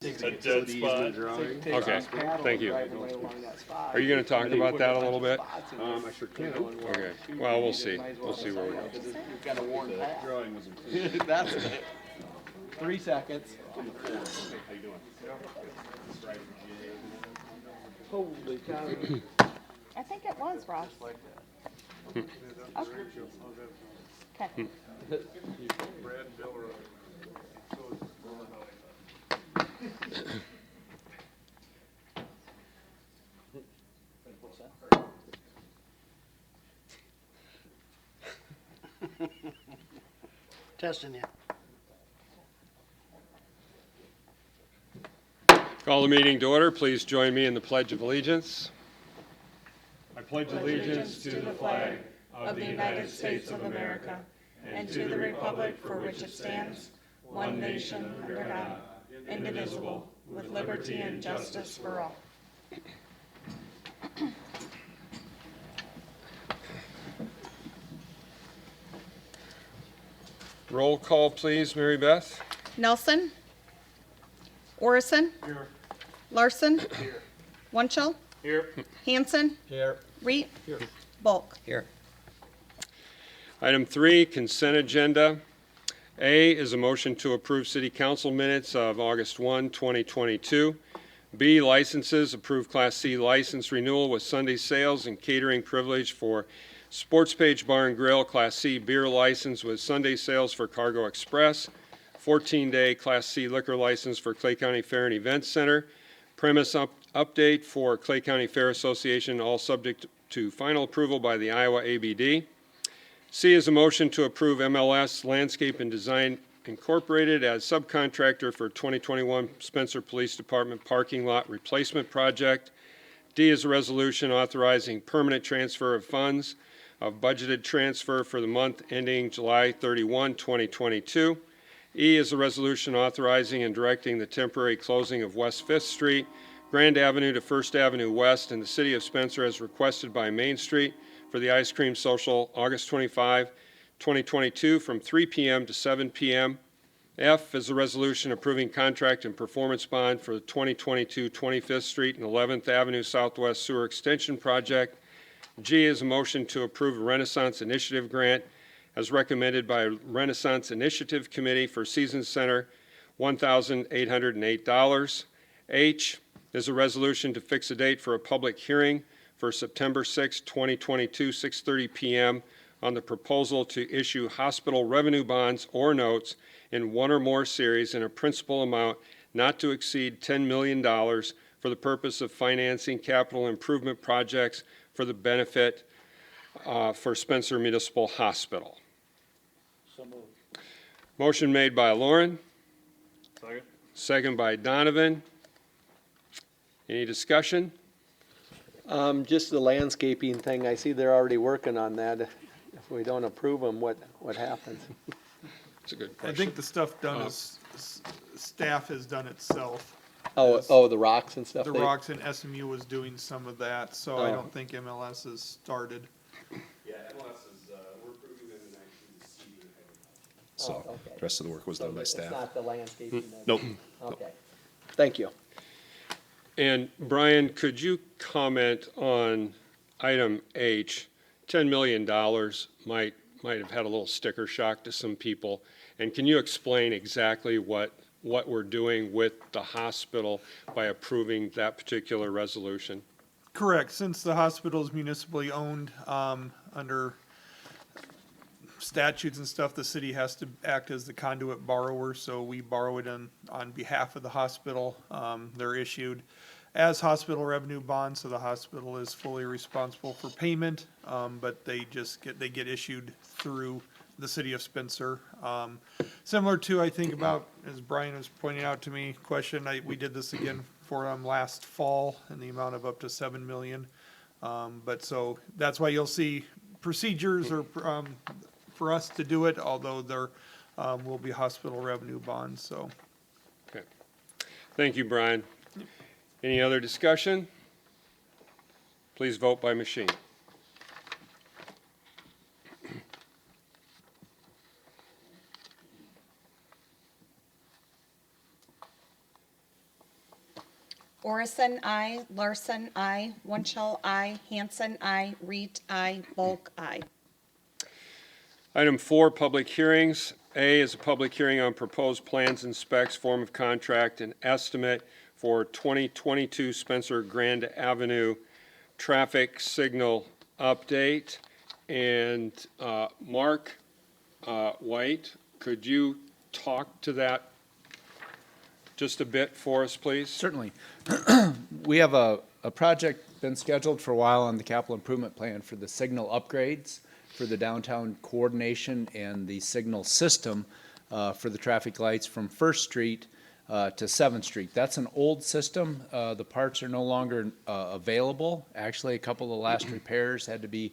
A dead spot. Okay, thank you. Are you going to talk about that a little bit? I sure can. Okay, well, we'll see. We'll see where we go. You've got to warn Pat. Drawing was included. That's it. 3 seconds. How you doing? Holy cow. I think it was, Ross. Okay. Okay. Testing you. Call the meeting to order. Please join me in the Pledge of Allegiance. I pledge allegiance to the flag Of the United States of America and to the republic for which it stands, one nation under God, indivisible, with liberty and justice for all. Roll call, please, Mary Beth. Nelson? Orison? Here. Larson? Here. Wunschel? Here. Hanson? Here. Reed? Here. Bulk? Here. Item 3, consent agenda. A is a motion to approve city council minutes of August 1, 2022. B, licenses, approve Class C license renewal with Sunday sales and catering privilege for Sports Page Bar and Grill, Class C beer license with Sunday sales for Cargo Express, 14-day Class C liquor license for Clay County Fair and Events Center, premise update for Clay County Fair Association, all subject to final approval by the Iowa ABD. C is a motion to approve MLS Landscape and Design Incorporated as subcontractor for 2021 Spencer Police Department parking lot replacement project. D is a resolution authorizing permanent transfer of funds of budgeted transfer for the month ending July 31, 2022. E is a resolution authorizing and directing the temporary closing of West 5th Street, Grand Avenue to First Avenue West in the city of Spencer as requested by Main Street for the Ice Cream Social August 25, 2022 from 3 p.m. to 7 p.m. F is a resolution approving contract and performance bond for the 2022 25th Street and 11th Avenue Southwest Sewer Extension Project. G is a motion to approve a Renaissance Initiative grant as recommended by Renaissance Initiative Committee for Season Center, $1,808. H is a resolution to fix a date for a public hearing for September 6, 2022, 6:30 p.m. on the proposal to issue hospital revenue bonds or notes in one or more series in a principal amount not to exceed $10 million for the purpose of financing capital improvement projects for the benefit for Spencer Municipal Hospital. So moved. Motion made by Lauren, Second. second by Donovan. Any discussion? Just the landscaping thing, I see they're already working on that. If we don't approve them, what happens? It's a good I question. think the stuff done is, staff has done itself. Oh, the rocks and stuff? The rocks and SMU was doing some of that, so I Oh. don't think MLS has started. Yeah, MLS is, we're approving them and actually the seed. So, Oh, okay. the rest of the work was done by It's staff. not the landscaping then? Nope. Okay. Thank you. And Brian, could you comment on item H? $10 million might have had a little sticker shock to some people. And can you explain exactly what we're doing with the hospital by approving that particular resolution? Correct, since the hospital is municipally owned, under statutes and stuff, the city has to act as the conduit borrower, so we borrow it on behalf of the hospital. They're issued as hospital revenue bonds, so the hospital is fully responsible for payment, but they get issued through the city of Spencer. Similar to, I think about, as Brian was pointing out to me, we did this again for them last fall in the amount of up to $7 million. But so that's why you'll see procedures or, for us to do it, although there, will be hospital revenue bonds, so. Okay. Thank you, Brian. Any other discussion? Please vote by machine. Orison, I. Larson, I. Wunschel, I. Hanson, I. Reed, I. Bulk, I. Item 4, public hearings. A is a public hearing on proposed plans and specs, form of contract, and estimate for 2022 Spencer Grand Avenue traffic signal update. And Mark White, could you talk to that just a bit for us, please? Certainly. We have a project been scheduled for a while on the capital improvement plan for the signal upgrades for the downtown coordination and the signal system for the traffic lights from First Street to 7th Street. That's an old system. The parts are no longer available. Actually, a couple of the last repairs had to be,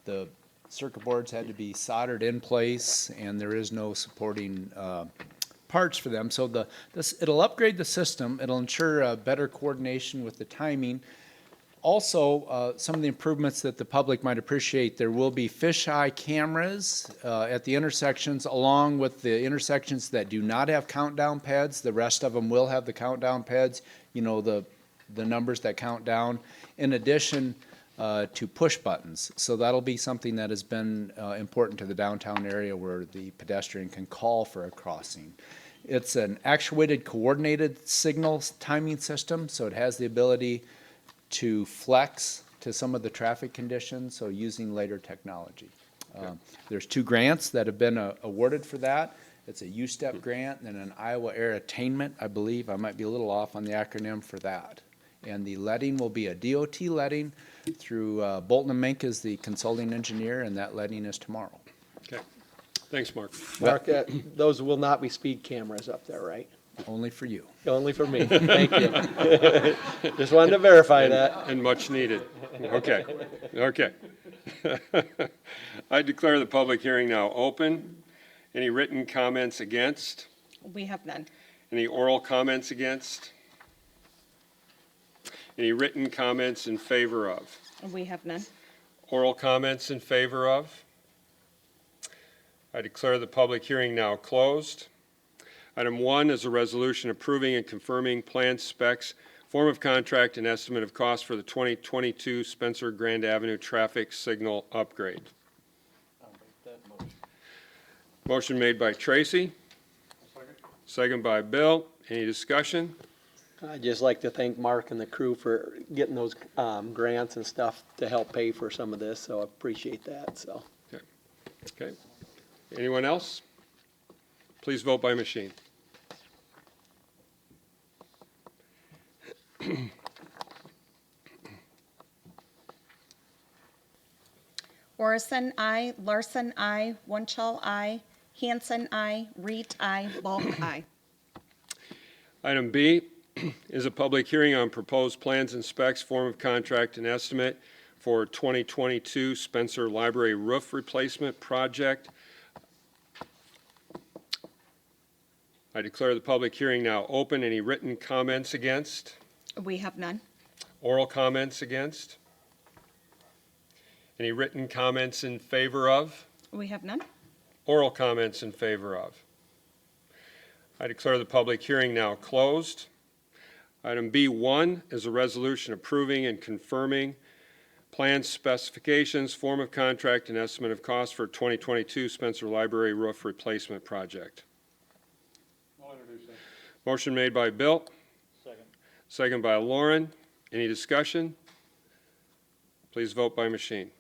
the circuit boards had to be soldered in place, and there is no supporting parts for them. So it'll upgrade the system. It'll ensure better coordination with the timing. Also, some of the improvements that the public might appreciate, there will be fisheye cameras at the intersections, along with the intersections that do not have countdown pads. The rest of them will have the countdown pads, you know, the numbers that count down, in addition to push buttons. So that'll be something that has been important to the downtown area where the pedestrian can call for a crossing. It's an actuated coordinated signal timing system, so it has the ability to flex to some of the traffic conditions, so using later technology. There's 2 grants that have been awarded for that. It's a U-Step grant and an Iowa Air Attainment, I believe. I might be a little off on the acronym for that. And the letting will be a DOT letting through Bolton & Mink is the consulting engineer, and that letting is tomorrow. Okay. Thanks, Mark. Mark, those will not be speed cameras up there, right? Only for you. Only for me. Thank you. Just wanted to verify that. And much needed. Okay, okay. I declare the public hearing now open. Any written comments against? We have none. Any oral comments against? Any written comments in favor of? We have none. Oral comments in favor of? I declare the public hearing now closed. Item 1 is a resolution approving and confirming plan specs, form of contract, and estimate of cost for the 2022 Spencer Grand Avenue traffic signal upgrade. I'll make that motion. Motion made by Tracy. Second by Bill. Any discussion? I'd just like to thank Mark and the crew for getting those grants and stuff to help pay for some of this, so I appreciate that, so. Okay. Anyone else? Please vote by machine. Orison, I. Larson, I. Wunschel, I. Hanson, I. Reed, I. Bulk, I. Item B is a public hearing on proposed plans and specs, form of contract, and estimate for 2022 Spencer Library roof replacement project. I declare the public hearing now open. Any written comments against? We have none. Oral comments against? Any written comments in favor of? We have none. Oral comments in favor of? I declare the public hearing now closed. Item B1 is a resolution approving and confirming plan specifications, form of contract, and estimate of cost for 2022 Spencer Library roof replacement project. I'll introduce that. Motion made by Bill, Second. second by Lauren. Any discussion? Please vote by machine.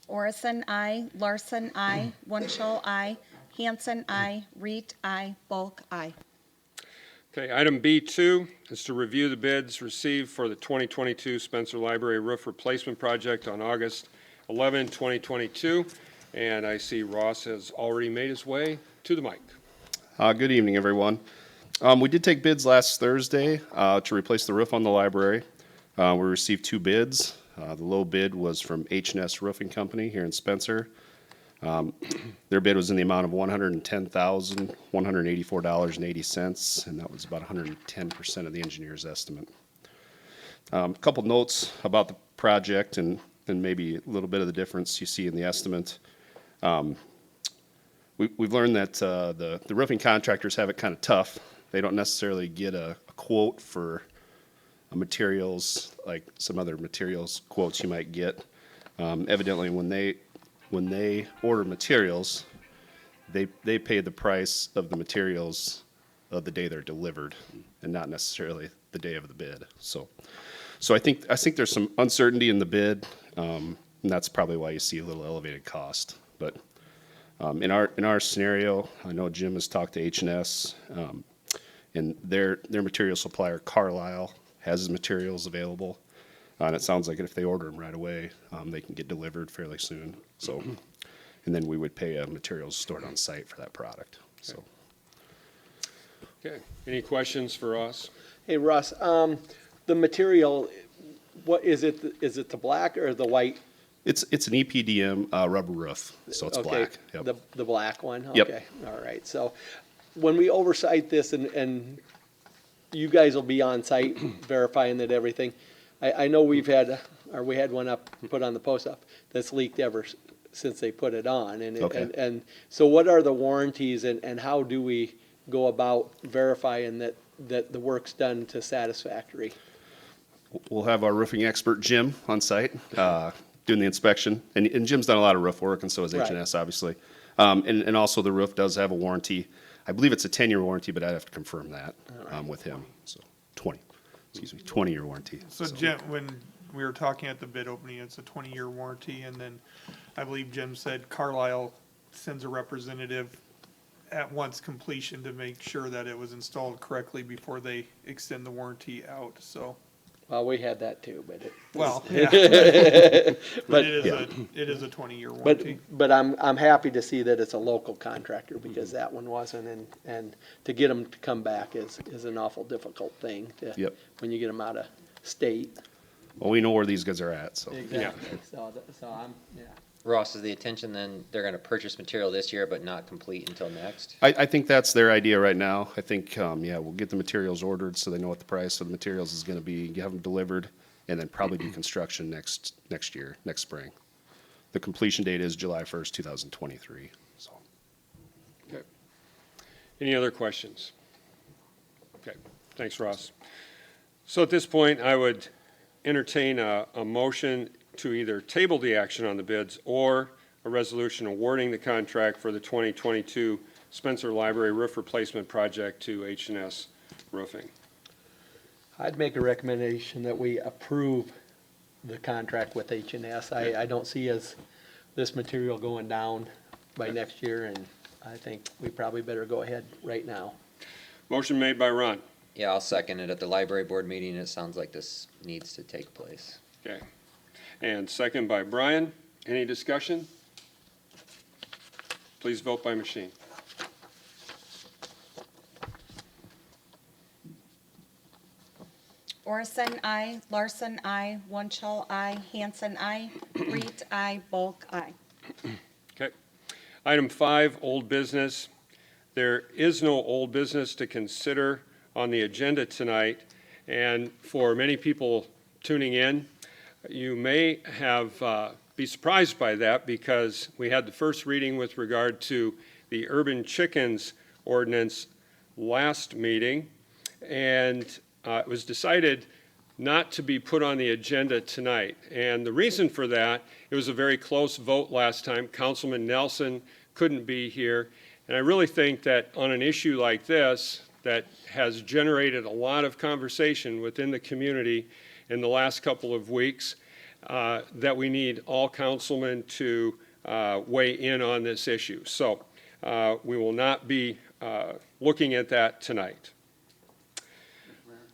Orison, I. Larson, I. Wunschel, I. Hanson, I. Reed, I. Bulk, I. Okay, item B2 is to review the bids received for the 2022 Spencer Library roof replacement project on August 11, 2022. And I see Ross has already made his way to the mic. Good evening, everyone. We did take bids last Thursday to replace the roof on the library. We received 2 bids. The low bid was from H&S Roofing Company here in Spencer. Their bid was in the amount of $110,184.80, and that was about 110% of the engineer's estimate. A couple notes about the project and maybe a little bit of the difference you see in the estimate. we've learned that the roofing contractors have it kind of tough. They don't necessarily get a quote for materials like some other materials quotes you might get. Evidently, when they order materials, they pay the price of the materials of the day they're delivered, and not necessarily the day of the bid. So I think there's some uncertainty in the bid, and that's probably why you see a little elevated cost. But in our scenario, I know Jim has talked to H&S, and their material supplier Carlisle has his materials available, and it sounds like if they order them right away, they can get delivered fairly soon. So, and then we would pay materials stored on site for that product. So. Okay, any questions for us? Hey, Russ, the material, what is it the black or the white? It's an EPDM rubber roof, so it's Okay, black. Yep. The black one? Yep. Okay, all right. So when we oversight this and you guys will be on site verifying that everything, I know we had one up, put on the post up, that's leaked ever since they put it on. Okay. And so what are the warranties and how do we go about verifying that the work's done to satisfactory? We'll have our roofing expert, Jim, on site, doing the inspection. And Jim's done a lot of roof work, and so has Right. H&S, obviously. And also the roof does have a warranty. I believe it's a 10-year warranty, but I'd have to confirm that with him. So 20-year warranty. So Jim, when we were talking at the bid opening, it's a 20-year warranty, and then I believe Jim said Carlisle sends a representative at once completion to make sure that it was installed correctly before they extend the warranty out, so. Well, we had that too, but Well, yeah. But But- it is a 20-year warranty. But I'm happy to see that it's a local contractor because that one wasn't, and to get them to come back is an awful difficult thing to, Yep. when you get them out of state. Well, we know where these guys are at, so. Exactly, so I'm, yeah. Ross, is the intention then they're gonna purchase material this year but not complete until next? I think that's their idea right now. I think, we'll get the materials ordered so they know what the price of the materials is gonna be, have them delivered, and then probably do construction next year, next spring. The completion date is July 1st, 2023, so. Okay. Any other questions? Okay, thanks, Ross. So at this point, I would entertain a motion to either table the action on the bids or a resolution awarding the contract for the 2022 Spencer Library Roof Replacement Project to H&S Roofing. I'd make a recommendation that we approve the contract with H&S. I don't see this material going down by next year, and I think we probably better go ahead right now. Motion made by Ron. Yeah, I'll second it. At the library board meeting, it sounds like this needs to take place. Okay. And second by Brian. Any discussion? Please vote by machine. Orison, I. Larson, I. Wunschel, I. Hanson, I. Reed, I. Bulk, I. Okay. Item 5, old business. There is no old business to consider on the agenda tonight, and for many people tuning in, you may have be surprised by that because we had the first reading with regard to the urban chickens ordinance last meeting, and it was decided not to be put on the agenda tonight. And the reason for that, it was a very close vote last time. Councilman Nelson couldn't be here. And I really think that on an issue like this that has generated a lot of conversation within the community in the last couple of weeks, that we need all councilmen to weigh in on this issue. So we will not be looking at that tonight.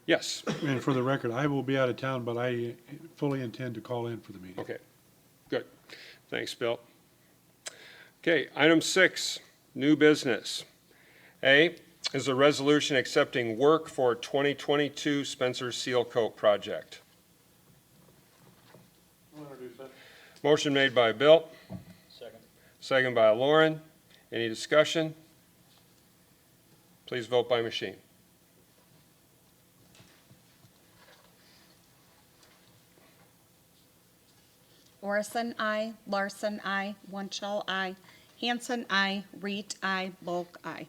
Yes. And for the record, I will be out of town, but I fully intend to call in for the meeting. Okay, good. Thanks, Bill. Okay, item 6, new business. A is a resolution accepting work for 2022 Spencer Seal Coat project. I'll introduce that. Motion made by Bill, Second. second by Lauren. Any discussion? Please vote by machine. Orison, I. Larson, I. Wunschel, I. Hanson, I. Reed, I. Bulk, I.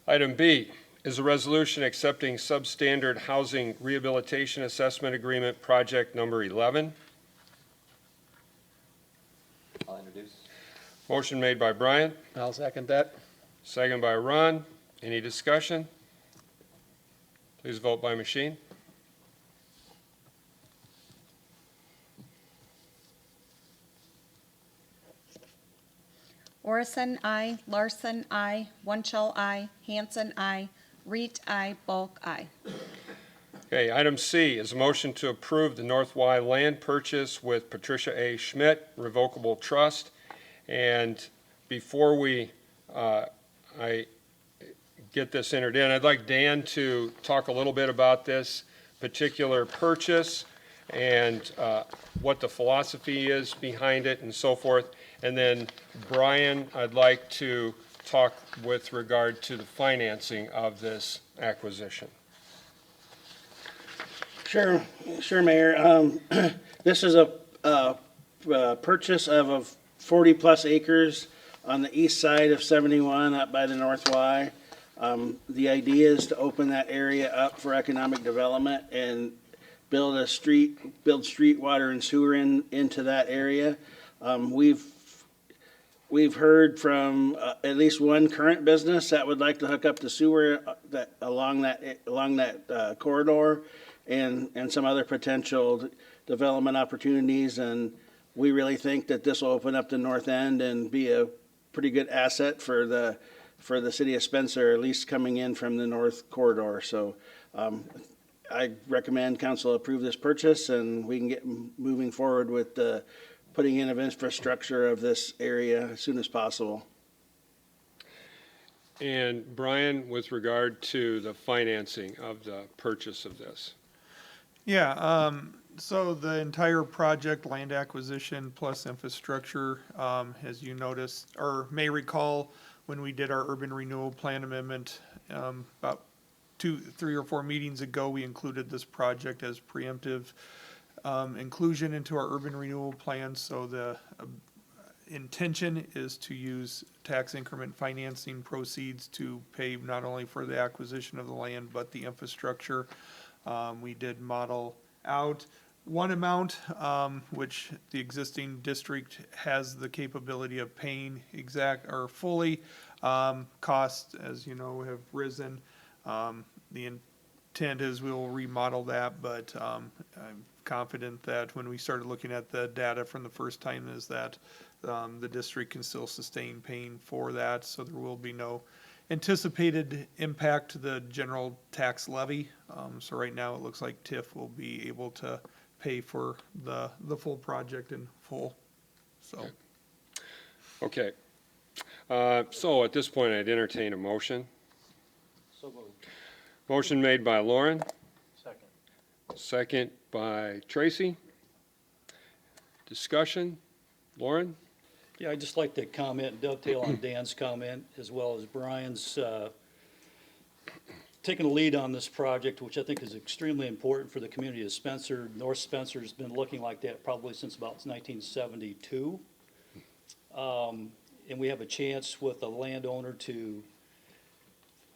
Item B is a resolution accepting substandard housing rehabilitation assessment agreement, project number 11. I'll introduce. Motion made by Brian, I'll second that. second by Ron. Any discussion? Please vote by machine. Orison, I. Larson, I. Wunschel, I. Hanson, I. Reed, I. Bulk, I. Okay, item C is a motion to approve the North Y land purchase with Patricia A. Schmidt Revocable Trust. And before I get this entered in, I'd like Dan to talk a little bit about this particular purchase and what the philosophy is behind it and so forth. And then Brian, I'd like to talk with regard to the financing of this acquisition. Sure, Mayor. This is a purchase of a 40-plus acres on the east side of 71 up by the North Y. The idea is to open that area up for economic development and build street, water, and sewer into that area. We've heard from at least one current business that would like to hook up the sewer along that corridor, and some other potential development opportunities. And we really think that this will open up the north end and be a pretty good asset for the city of Spencer, at least coming in from the north corridor. So I recommend council approve this purchase, and we can get moving forward with the putting in of infrastructure of this area as soon as possible. And Brian, with regard to the financing of the purchase of this. Yeah, so the entire project, land acquisition plus infrastructure, as you noticed, or may recall, when we did our urban renewal plan amendment, about 3 or 4 meetings ago, we included this project as preemptive inclusion into our urban renewal plan. So the intention is to use tax increment financing proceeds to pay not only for the acquisition of the land, but the infrastructure. We did model out one amount, which the existing district has the capability of paying fully. Costs, as you know, have risen. The intent is we'll remodel that, but I'm confident that when we started looking at the data from the first time is that the district can still sustain paying for that, so there will be no anticipated impact to the general tax levy. So right now, it looks like TIF will be able to pay for the full project in full, so. Okay. So at this point, I'd entertain a motion. So moved. Motion made by Lauren, Second. second by Tracy. Discussion. Lauren? Yeah, I'd just like to comment and dovetail on Dan's comment as well as Brian's, taking a lead on this project, which I think is extremely important for the community of Spencer. North Spencer's been looking like that probably since about 1972. And we have a chance with the landowner to,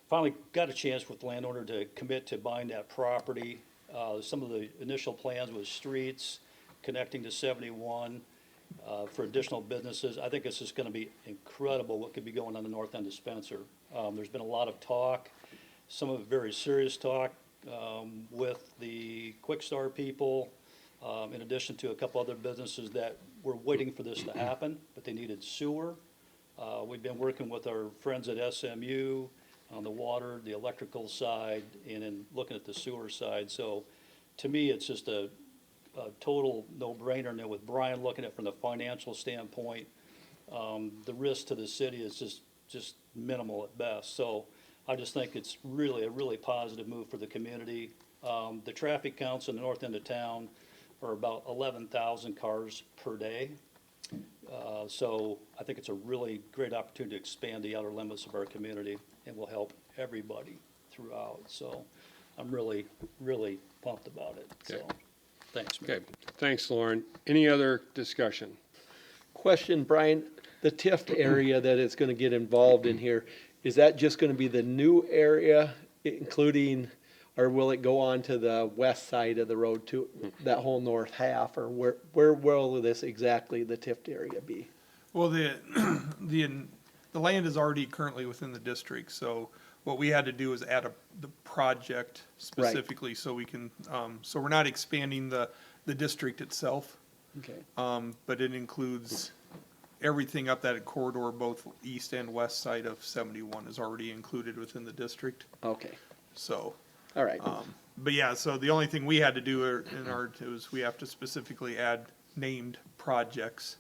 finally got a chance with the landowner to commit to buying that property. Some of the initial plans was streets connecting to 71 for additional businesses. I think it's just going to be incredible what could be going on the north end of Spencer. There's been a lot of talk, some of it very serious talk with the Quick Start people, in addition to a couple other businesses that were waiting for this to happen, but they needed sewer. We've been working with our friends at SMU on the water, the electrical side, and then looking at the sewer side. So to me, it's just a total no-brainer. And then with Brian looking at it from the financial standpoint, the risk to the city is just minimal at best. So I just think it's really a really positive move for the community. The traffic counts in the north end of town are about 11,000 cars per day. So I think it's a really great opportunity to expand the outer limits of our community, and will help everybody throughout. So I'm really, really pumped about it. So, Okay. thanks, Mayor. Okay, thanks, Lauren. Any other discussion? Question, Brian, the TIFT area that is gonna get involved in here, is that just gonna be the new area, including, or will it go on to the west side of the road too, that whole north half, or where will this exactly, the TIFT area be? Well, the land is already currently within the district, so what we had to do is add the project specifically so we can, so we're not expanding the district itself, Okay, but it includes everything up that corridor, both east and west side of 71 is already included within the district, okay, so. all right. But yeah, so the only thing we had to do was we have to specifically add named projects,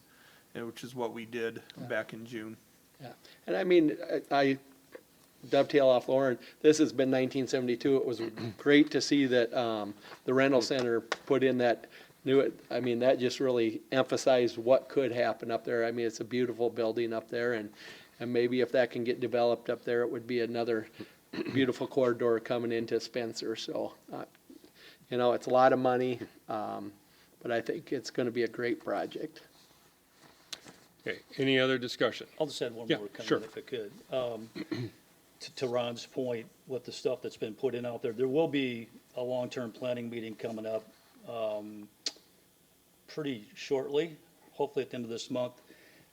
which is what we did back in June. Yeah, and I mean, I dovetail off Lauren, this has been 1972, it was great to see that, the rental center put in that new, I mean, that just really emphasized what could happen up there. I mean, it's a beautiful building up there, and maybe if that can get developed up there, it would be another beautiful corridor coming into Spencer, so, you know, it's a lot of money, but I think it's gonna be a great project. Okay, any other discussion? I'll just add one Yeah, more sure. comment if I could. To Ron's point, with the stuff that's been put in out there, there will be a long-term planning meeting coming up pretty shortly, hopefully at the end of this month,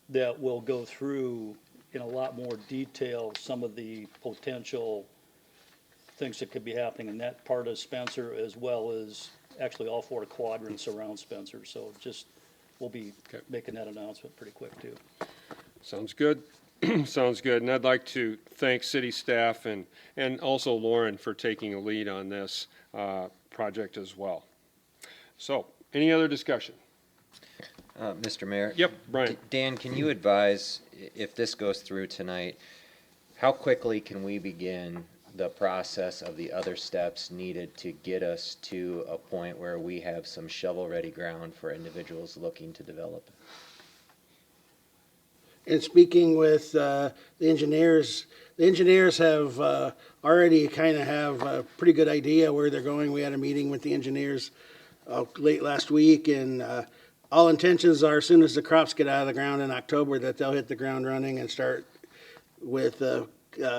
that will go through in a lot more detail some of the potential things that could be happening in that part of Spencer, as well as actually all four quadrants around Spencer. So just, we'll be Okay. making that announcement pretty quick too. Sounds good. Sounds good. And I'd like to thank city staff and also Lauren for taking a lead on this project as well. So, any other discussion? Mr. Mayor? Yep, Brian. Dan, can you advise, if this goes through tonight, how quickly can we begin the process of the other steps needed to get us to a point where we have some shovel-ready ground for individuals looking to develop? In speaking with the engineers have already kind of have a pretty good idea where they're going. We had a meeting with the engineers late last week, and all intentions are, as soon as the crops get out of the ground in October, that they'll hit the ground running and start with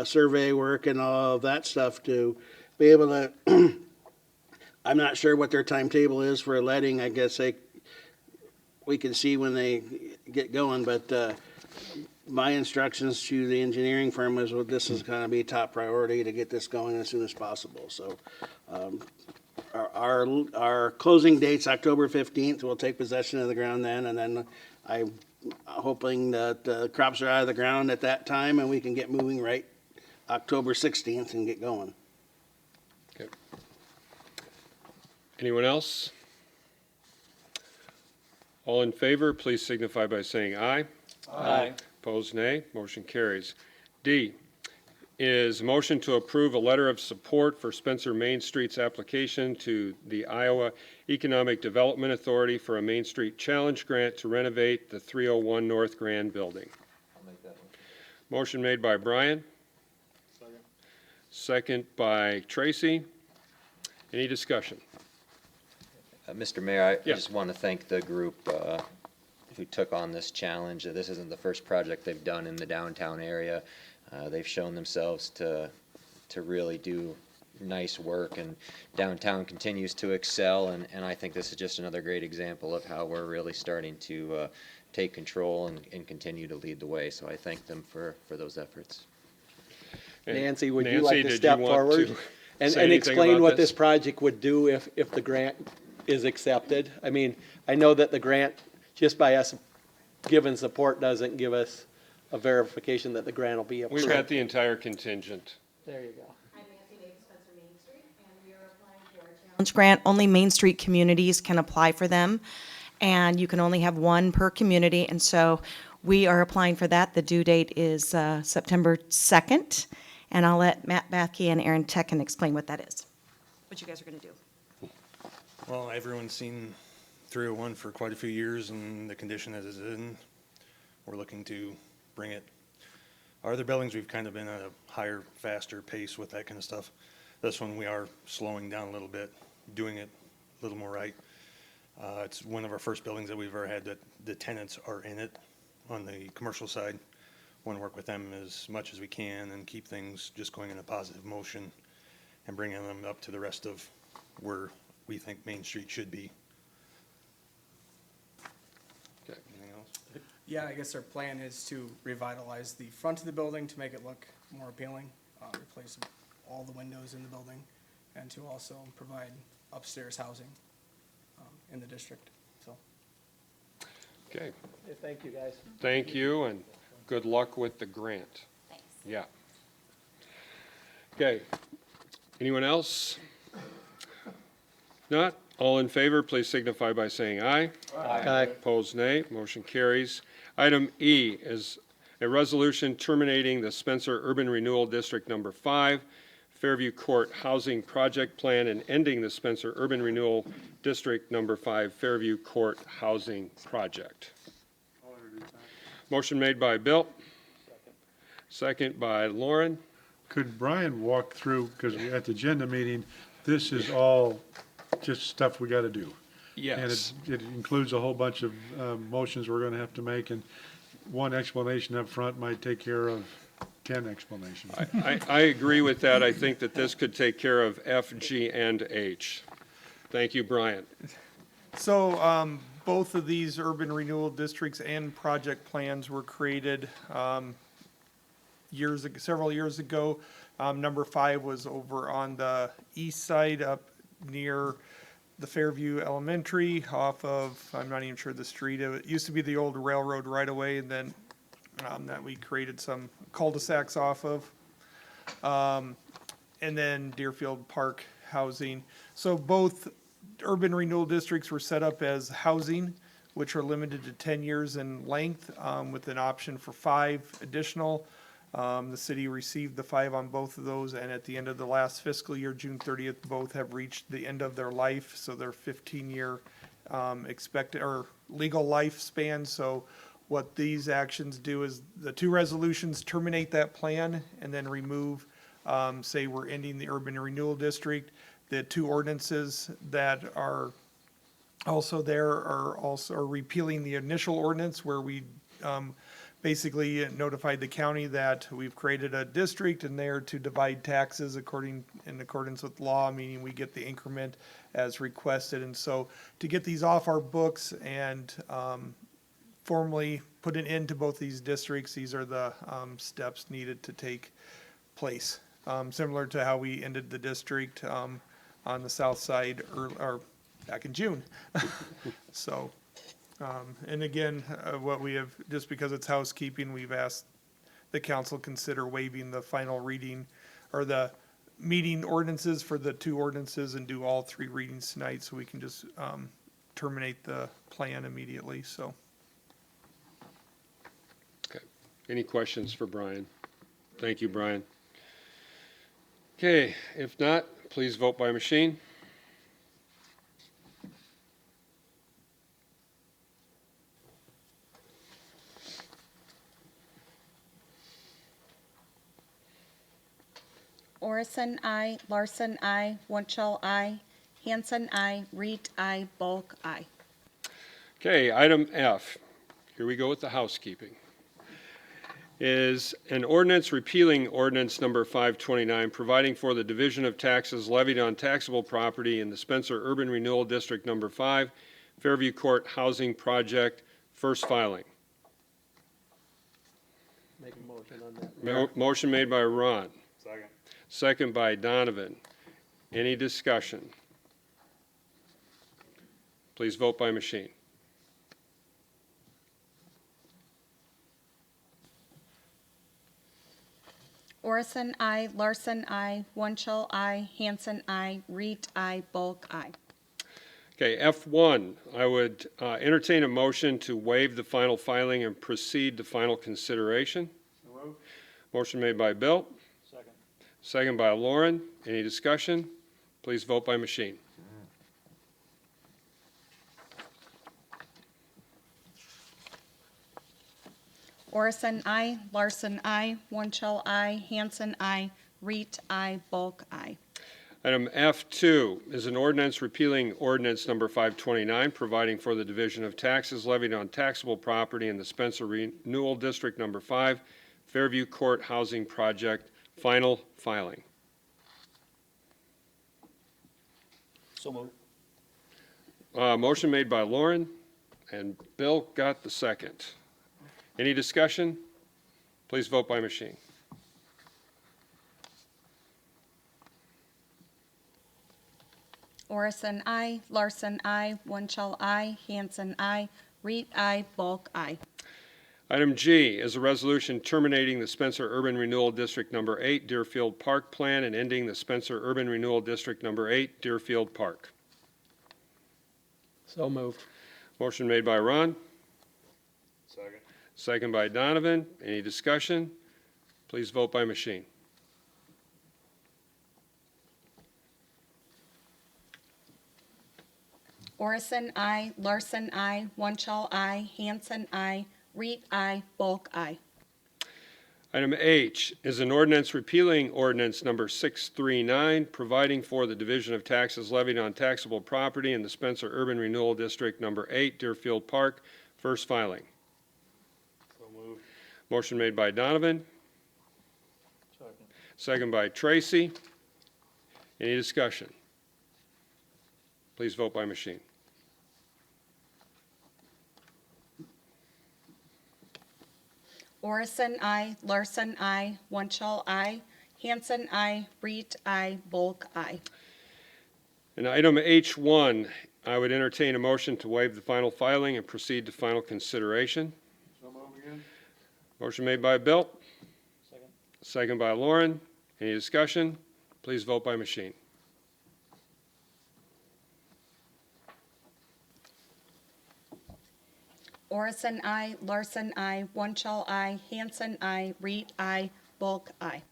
survey work and all of that stuff to be able to, I'm not sure what their timetable is for letting. I guess we can see when they get going, but my instructions to the engineering firm is, well, this is going to be top priority to get this going as soon as possible. So our closing date's October 15th. We'll take possession of the ground then, and then I'm hoping that the crops are out of the ground at that time and we can get moving right October 16th and get going. Okay. Anyone else? All in favor, please signify by saying aye. Aye. Opposed, nay. Motion carries. D is motion to approve a letter of support for Spencer Main Street's application to the Iowa Economic Development Authority for a Main Street Challenge Grant to renovate the 301 North Grand Building. I'll make that Motion made by Brian. Second by Tracy. Any discussion? Mr. Mayor, I Yeah. just want to thank the group who took on this challenge. This isn't the first project they've done in the downtown area. They've shown themselves to really do nice work, and downtown continues to excel, and I think this is just another great example of how we're really starting to take control and continue to lead the way. So I thank them for those efforts. Nancy, would you Nancy, like did to you step want forward to and say anything explain about what this? this project would do if the grant is accepted? I mean, I know that the grant, just by us giving support, doesn't give us a verification that the grant will be approved. We've got the entire contingent. There you go. I'm Nancy Davis, Spencer Main Street, and we are applying for a challenge grant. Only Main Street communities can apply for them, and you can only have one per community, and so we are applying for that. The due date is September 2nd, and I'll let Matt Bathke and Aaron Tekken explain what that is, what you guys are going to do. Well, everyone's seen 301 for quite a few years and the condition that it's in. We're looking to bring it. Our other buildings, we've kind of been at a higher, faster pace with that kind of stuff. This one, we are slowing down a little bit, doing it a little more right. It's one of our first buildings that we've ever had that the tenants are in it. on the commercial side. Want to work with them as much as we can and keep things just going in a positive motion and bringing them up to the rest of where we think Main Street should be. Okay. Anything else? Yeah, I guess our plan is to revitalize the front of the building to make it look more appealing, replace all the windows in the building, and to also provide upstairs housing in the district, so. Okay, Yeah, thank you, guys. thank you, and good luck with the grant. Thanks. Yeah. Okay, anyone else? Not, all in favor, please signify by saying aye. Aye. Opposed, nay. Motion carries. Item E is a resolution terminating the Spencer Urban Renewal District Number 5 Fairview Court Housing Project Plan and ending the Spencer Urban Renewal District Number 5 Fairview Court Housing Project. Motion made by Bill. Second by Lauren. Could Brian walk through, because at the agenda meeting, this is all just stuff we got to do. And it includes a whole bunch of motions we're going to have to make, and one explanation up front might take care of 10 explanations. I agree with that. I think that this could take care of F, G, and H. Thank you, Brian. So, both of these urban renewal districts and project plans were created, several years ago. Number 5 was over on the east side up near the Fairview Elementary off of, I'm not even sure the street, it used to be the old railroad right away, and then that we created some cul-de-sacs off of. And then Deerfield Park housing. So both urban renewal districts were set up as housing, which are limited to 10 years in length, with an option for 5 additional. The city received the 5 on both of those, and at the end of the last fiscal year, June 30th, both have reached the end of their life, so they're 15-year expected or legal lifespan. So what these actions do is the 2 resolutions terminate that plan and then remove, say we're ending the urban renewal district. The 2 ordinances that are also there are repealing the initial ordinance where we basically notified the county that we've created a district and they're to divide taxes in accordance with law, meaning we get the increment as requested. And so to get these off our books and formally put an end to both these districts, these are the steps needed to take place. Similar to how we ended the district on the south side or back in June. So. And again, what we have, just because it's housekeeping, we've asked the council consider waiving the final reading or the meeting ordinances for the 2 ordinances and do all 3 readings tonight so we can just terminate the plan immediately, so. Okay. Any questions for Brian? Thank you, Brian. Okay, if not, please vote by machine. Orison, I. Larson, I. Wunschel, I. Hanson, I. Reed, I. Bulk, I. Okay, item F, here we go with the housekeeping, is an ordinance repealing ordinance number 529, providing for the division of taxes levied on taxable property in the Spencer Urban Renewal District Number 5, Fairview Court Housing Project, first filing. Make a motion on that. Motion made by Ron. Second. Second by Donovan. Any discussion? Please vote by machine. Orison, I. Larson, I. Wunschel, I. Hanson, I. Reed, I. Bulk, I. Okay, F1, I would entertain a motion to waive the final filing and proceed to final consideration. Motion made by Bill. Second. Second by Lauren. Any discussion? Please vote by machine. Orison, I. Larson, I. Wunschel, I. Hanson, I. Reed, I. Bulk, I. Item F2 is an ordinance repealing ordinance number 529, providing for the division of taxes levied on taxable property in the Spencer Renewal District Number 5, Fairview Court Housing Project, final filing. So moved. Motion made by Lauren, and Bill got the second. Any discussion? Please vote by machine. Orison, I. Larson, I. Wunschel, I. Hanson, I. Reed, I. Bulk, I. Item G is a resolution terminating the Spencer Urban Renewal District Number 8 Deerfield Park Plan and ending the Spencer Urban Renewal District Number 8 Deerfield Park. So moved. Motion made by Ron, Second. second by Donovan. Any discussion? Please vote by machine. Orison, I. Larson, I. Wunschel, I. Hanson, I. Reed, I. Bulk, I. Item H is an ordinance repealing ordinance number 639, providing for the division of taxes levied on taxable property in the Spencer Urban Renewal District Number 8 Deerfield Park, first filing. So moved. Motion made by Donovan, second by Tracy. Any discussion? Please vote by machine. Orison, I. Larson, I. Wunschel, I. Hanson, I. Reed, I. Bulk, I. And item H1, I would entertain a motion to waive the final filing and proceed to final consideration. So moved again? Motion made by Bill, Second. second by Lauren. Any discussion? Please vote by machine. Orison, I. Larson, I. Wunschel, I. Hanson, I. Reed, I. Bulk, I.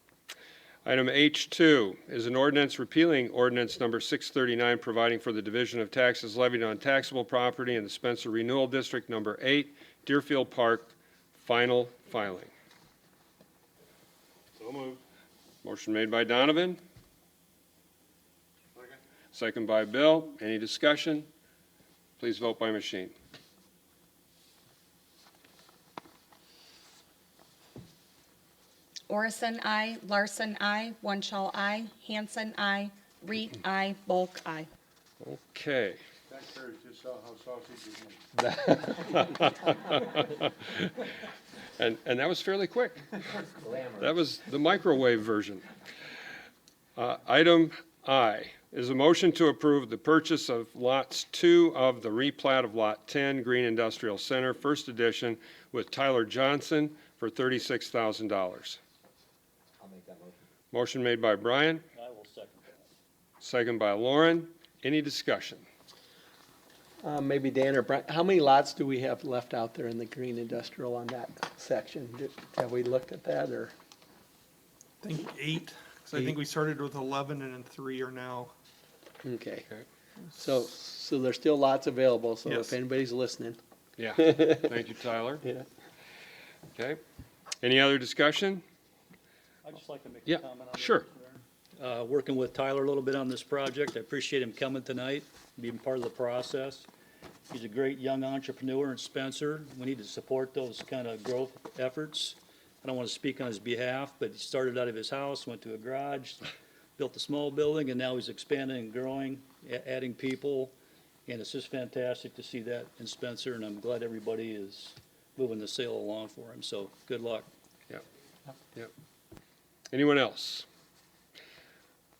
Item H2 is an ordinance repealing ordinance number 639, providing for the division of taxes levied on taxable property in the Spencer Renewal District Number 8, Deerfield Park, final filing. So moved. Motion made by Donovan, Second. second by Bill. Any discussion? Please vote by machine. Orison, I. Larson, I. Wunschel, I. Hanson, I. Reed, I. Bulk, I. Okay. That carries just saw how sausage is made. And that was fairly quick. That was the microwave version. Item I is a motion to approve the purchase of lots 2 of the replat of Lot 10 Green Industrial Center, First Edition, with Tyler Johnson for $36,000. I'll make that motion. Motion made by Brian, I will second that. second by Lauren. Any discussion? Maybe Dan or Brian, how many lots do we have left out there in the green industrial on that section? Have we looked at that, or? I think 8, because I think we started with 11 and then 3 are now. Okay. So there's still lots available, so Yes. if anybody's listening. Yeah. Thank you, Tyler. Yeah. Okay. Any other discussion? I'd just like to make Yeah, a comment on that. sure. Working with Tyler a little bit on this project, I appreciate him coming tonight, being part of the process. He's a great young entrepreneur in Spencer. We need to support those kind of growth efforts. I don't want to speak on his behalf, but he started out of his house, went to a garage, built a small building, and now he's expanding and growing, adding people. And it's just fantastic to see that in Spencer, and I'm glad everybody is moving the sale along for him. So good luck. Anyone else?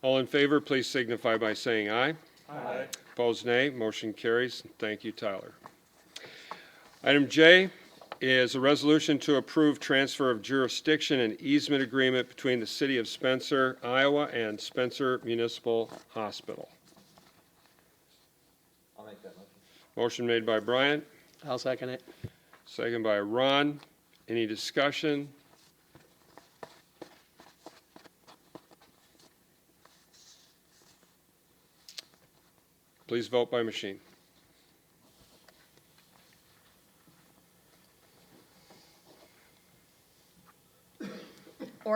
All in favor, please signify by saying aye. Aye. Opposed, nay. Motion carries. Thank you, Tyler. Item J is a resolution to approve transfer of jurisdiction and easement agreement between the City of Spencer, Iowa, and Spencer Municipal Hospital. I'll make that motion. Motion made by Brian, I'll second it. second by Ron. Any discussion? Please vote by machine.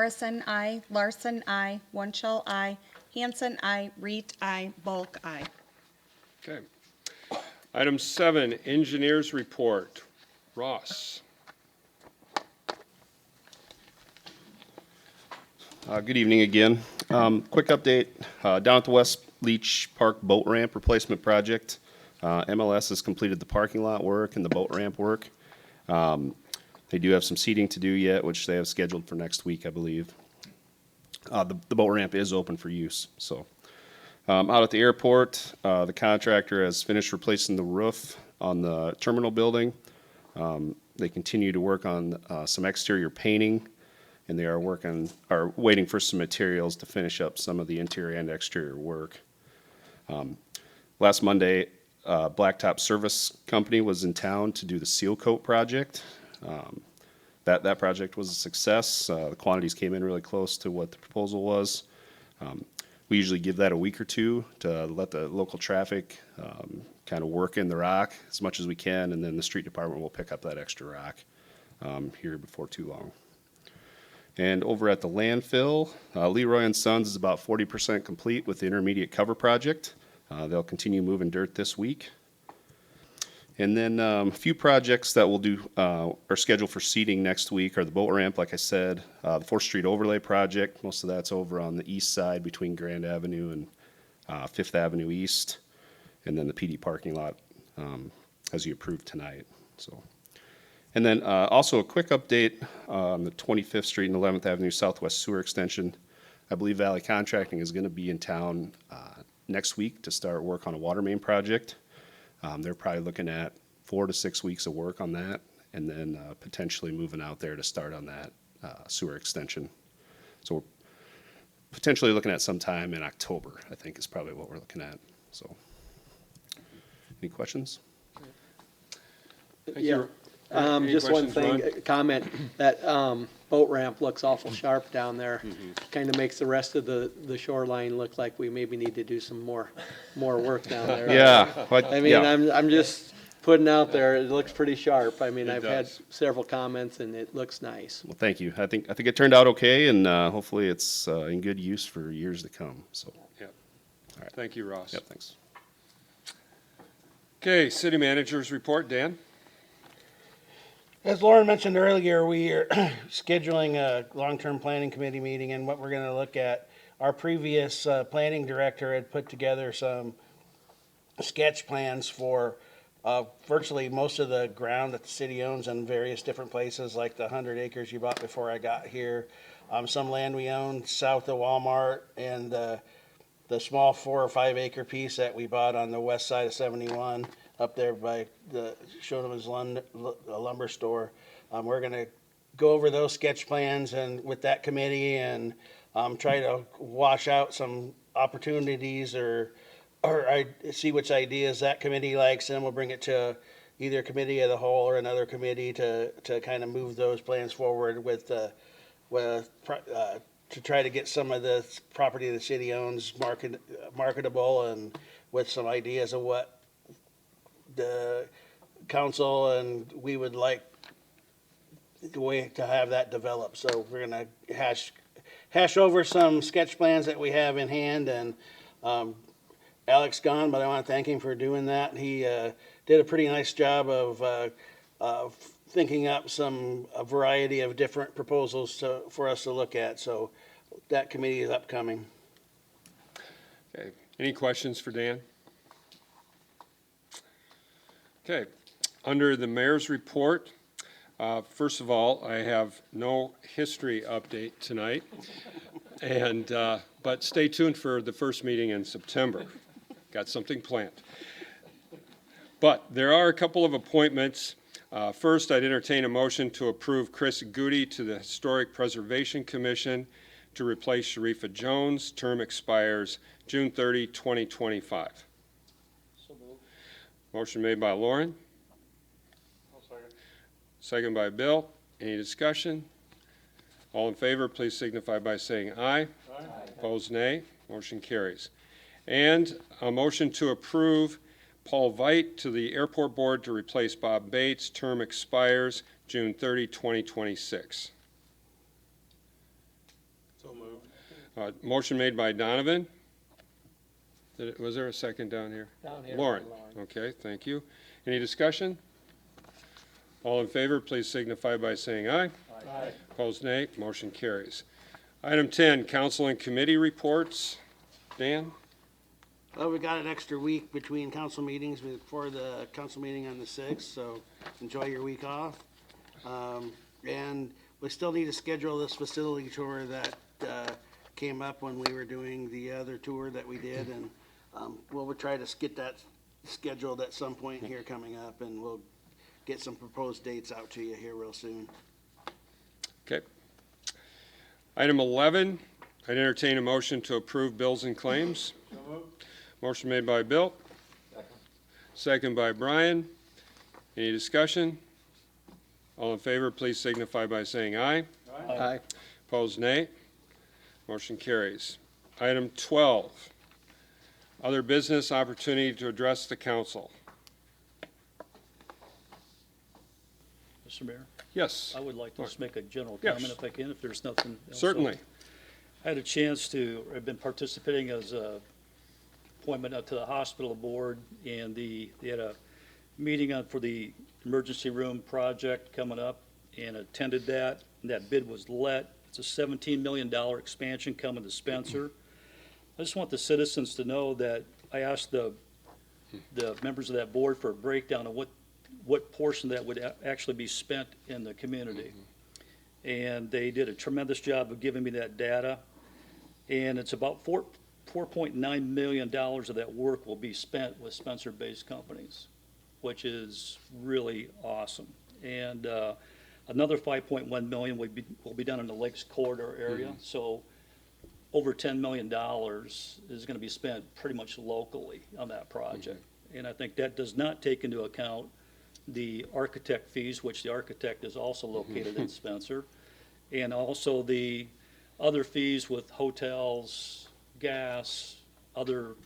Morrison, I. Larson, I. Wunschel, I. Hanson, I. Reed, I. Bulk, I. Okay. Item 7, engineers report. Ross. Good evening again. Quick update, down at the West Leach Park Boat Ramp Replacement Project. MLS has completed the parking lot work and the boat ramp work. They do have some seating to do yet, which they have scheduled for next week, I believe. The boat ramp is open for use, so. Out at the airport, the contractor has finished replacing the roof on the terminal building. They continue to work on some exterior painting, and they are waiting for some materials to finish up some of the interior and exterior work. Last Monday, Blacktop Service Company was in town to do the seal coat project. That project was a success. The quantities came in really close to what the proposal was. We usually give that a week or two to let the local traffic kind of work in the rock as much as we can, and then the street department will pick up that extra rock here before too long. And over at the landfill, Leroy and Sons is about 40% complete with the intermediate cover project. They'll continue moving dirt this week. And then a few projects that we'll do are scheduled for seeding next week are the boat ramp, like I said, the 4th Street overlay project. Most of that's over on the east side between Grand Avenue and 5th Avenue East, and then the PD parking lot as you approved tonight. So, and then also a quick update on the 25th Street and 11th Avenue Southwest Sewer Extension. I believe Valley Contracting is going to be in town next week to start work on a water main project. They're probably looking at 4 to 6 weeks of work on that, and then potentially moving out there to start on that sewer extension. So we're potentially looking at sometime in October, I think is probably what we're looking at. So, any questions? Thank Yeah. you. Any Just one questions, thing, Ron? comment, that boat ramp looks awful sharp down there. Mm-hmm. Kind of makes the rest of the shoreline look like we maybe need to do some more work down there. Yeah. I mean, I'm just putting out there, it looks pretty sharp. I mean, It I've had does. several comments and it looks nice. Well, thank you. I think it turned out okay, and hopefully it's in good use for years to come. So, Yep. Thank you, Ross. yep, thanks. Okay, city managers report. Dan? As Lauren mentioned earlier, we are scheduling a long-term planning committee meeting, and what we're gonna look at, our previous planning director had put together some sketch plans for virtually most of the ground that the city owns in various different places, like the 100 acres you bought before I got here, some land we own south of Walmart, and the small 4 or 5 acre piece that we bought on the west side of 71 up there by the Shoneman's lumber store. We're gonna go over those sketch plans and with that committee and try to wash out some opportunities or I see which ideas that committee likes, and we'll bring it to either a committee of the whole or another committee to kind of move those plans forward with to try to get some of the property the city owns marketable, and with some ideas of what the council and we would like the way to have that developed. So we're gonna hash over some sketch plans that we have in hand, and Alex gone, but I want to thank him for doing that. He did a pretty nice job of thinking up a variety of different proposals for us to look at. So that committee is upcoming. Okay, any questions for Dan? Okay, under the mayor's report, first of all, I have no history update tonight, and but stay tuned for the first meeting in September. Got something planned. But there are a couple of appointments. First, I'd entertain a motion to approve Chris Goody to the Historic Preservation Commission to replace Sharifa Jones. Term expires June 30, 2025. Motion made by Lauren. Second by Bill. Any discussion? All in favor, please signify by saying aye. Aye. Opposed, nay. Motion carries. And a motion to approve Paul Veit to the Airport Board to replace Bob Bates. Term expires June 30, 2026. Motion made by Donovan. Was there a second down here? Down here. Lauren. Okay, thank you. Any discussion? All in favor, please signify by saying aye. Aye. Opposed, nay. Motion carries. Item 10, council and committee reports. Dan? Well, we got an extra week between council meetings before the council meeting on the 6th, so enjoy your week off. And we still need to schedule this facility tour that came up when we were doing the other tour that we did, and we'll try to get that scheduled at some point here coming up, and we'll get some proposed dates out to you here real soon. Okay. Item 11, I'd entertain a motion to approve bills and claims. Motion made by Bill. Second by Brian. Any discussion? All in favor, please signify by saying aye. Aye. Opposed, nay. Motion carries. Item 12, other business opportunity to address the council. Mr. Mayor, Yes, I would like to just make a general Yes. comment if I can, if there's nothing else. certainly. I had a chance to, I've been participating as a appointment up to the hospital board, and they had a meeting for the emergency room project coming up, and attended that, and that bid was let. It's a $17 million expansion coming to Spencer. I just want the citizens to know that I asked the members of that board for a breakdown of what portion that would actually be spent in the community. And they did a tremendous job of giving me that data. And it's about $4.9 million of that work will be spent with Spencer-based companies, which is really awesome. And another $5.1 million will be done in the Lakes Corridor area. So over $10 million is going to be spent pretty much locally on that project. And I think that does not take into account the architect fees, which the architect is also located in Spencer, and also the other fees with hotels, gas, other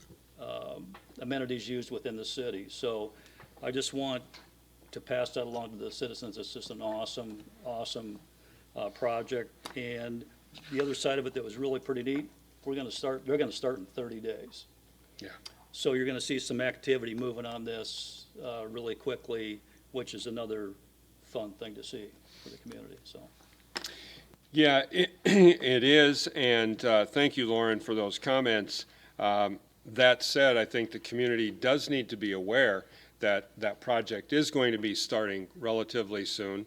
amenities used within the city. So I just want to pass that along to the citizens. It's just an awesome, awesome project. And the other side of it that was really pretty neat, they're gonna start in 30 days. Yeah. So you're gonna see some activity moving on this really quickly, which is another fun thing to see for the community, so. Yeah, it is, and thank you, Lauren, for those comments. That said, I think the community does need to be aware that that project is going to be starting relatively soon.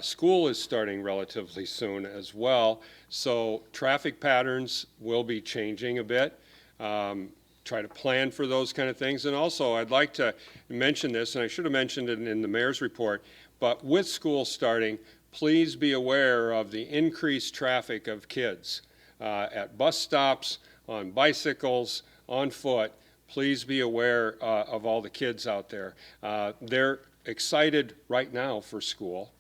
School is starting relatively soon as well, so traffic patterns will be changing a bit. Try to plan for those kind of things. And also, I'd like to mention this, and I should have mentioned it in the mayor's report, but with school starting, please be aware of the increased traffic of kids at bus stops, on bicycles, on foot. Please be aware of all the kids out there. They're excited right now for school.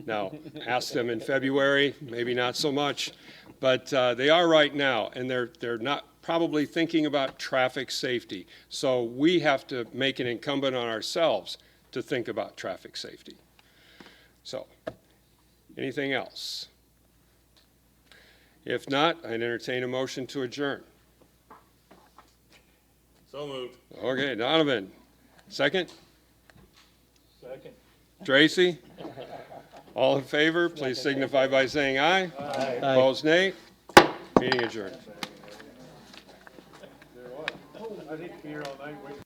Now, ask them in February, maybe not so much, but they are right now, and they're not probably thinking about traffic safety. So we have to make it incumbent on ourselves to think about traffic safety. So, anything else? If not, I'd entertain a motion to adjourn. So moved. Okay, Donovan. Second? Second. Tracy? All in favor, please signify by saying aye. Aye. Opposed, nay. Meeting adjourned. I think be here all night waiting